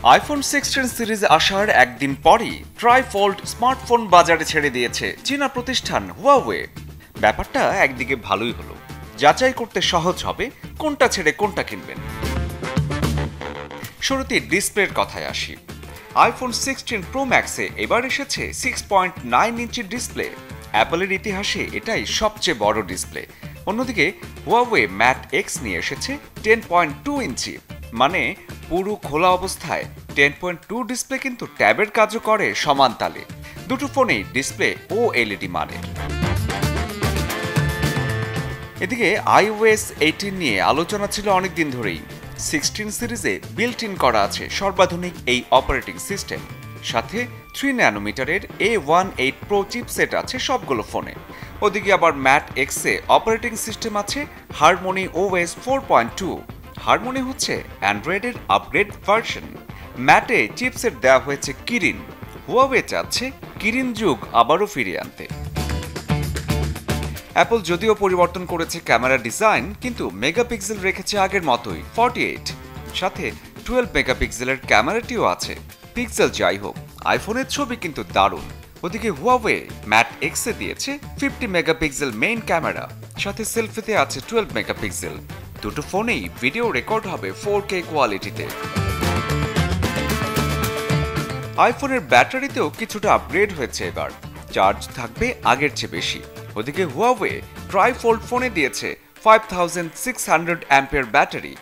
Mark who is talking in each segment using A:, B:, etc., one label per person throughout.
A: IPhone 16 series আসার একদিন পরই ট্রাইফোল্ড স্মার্টফোন বাজারে ছেড়ে দিয়েছে চীনা প্রতিষ্ঠান হুয়াওয়ে। ব্যাপারটা একদিকে ভালোই হলো, যাচাই করতে সহজ হবে কোনটা ছেড়ে কোনটা কিনবেন। শুরুতে ডিসপ্লের কথায় আসি। আইফোন 16 প্রো ম্যাক্সে এবার এসেছে 6.9 ইঞ্চির ডিসপ্লে। অ্যাপলের ইতিহাসে এটাই সবচেয়ে বড় ডিসপ্লে। অন্যদিকে হুয়াওয়ে ম্যাট এক্স নিয়ে এসেছে 10.2 ইঞ্চি, মানে পুরো খোলা অবস্থায় 10.2 ডিসপ্লে কিন্তু ট্যাবের কাজও করে সমান তালে। দুটো ফোনেই ডিসপ্লে ও এলইডি মানের। এদিকে iOS 18 নিয়ে আলোচনা ছিল অনেকদিন ধরেই। 16 সিরিজে বিল্ট ইন করা আছে সর্বাধুনিক এই অপারেটিং সিস্টেম, সাথে 3 ন্যানোমিটারের A18 Pro চিপসেট আছে সবগুলো ফোনে। ওদিকে আবার ম্যাট এক্সে অপারেটিং সিস্টেম আছে হারমোনি OS 4.2। হারমোনি হচ্ছে অ্যান্ড্রয়েডের আপগ্রেড ভার্সন। ম্যাটে চিপসেট দেওয়া হয়েছে কিরিন। হুয়াওয়ে চাচ্ছে কিরিন যুগ আবারও ফিরিয়ে আনতে। অ্যাপল যদিও পরিবর্তন করেছে ক্যামেরা ডিজাইন, কিন্তু মেগাপিক্সেল রেখেছে আগের মতোই 48, সাথে 12 মেগাপিক্সেলের ক্যামেরাটিও আছে। পিক্সেল যাই হোক, আইফোনের ছবি কিন্তু দারুণ। ওদিকে হুয়াওয়ে ম্যাট এক্সে দিয়েছে 50 মেগাপিক্সেল মেইন ক্যামেরা, সাথে সেলফিতে আছে 12 মেগাপিক্সেল। দুটো ফোনেই ভিডিও রেকর্ড হবে 4K কোয়ালিটিতে। আইফোনের ব্যাটারিতেও কিছুটা আপগ্রেড হয়েছে এবার, চার্জ থাকবে আগের চেয়ে বেশি। ওদিকে হুয়াওয়ে ট্রাইফোল্ড ফোনে দিয়েছে 5600 অ্যাম্পিয়ার ব্যাটারি।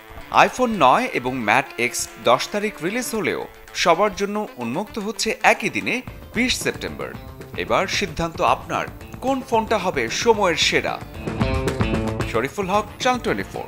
A: আইফোন 9 এবং ম্যাট এক্স 10 তারিখ রিলিজ হলেও সবার জন্য উন্মুক্ত হচ্ছে একই দিনে 20 সেপ্টেম্বর। এবার সিদ্ধান্ত আপনার, কোন ফোনটা হবে সময়ের সেরা। শরীফুল হক, চ্যানেল 24।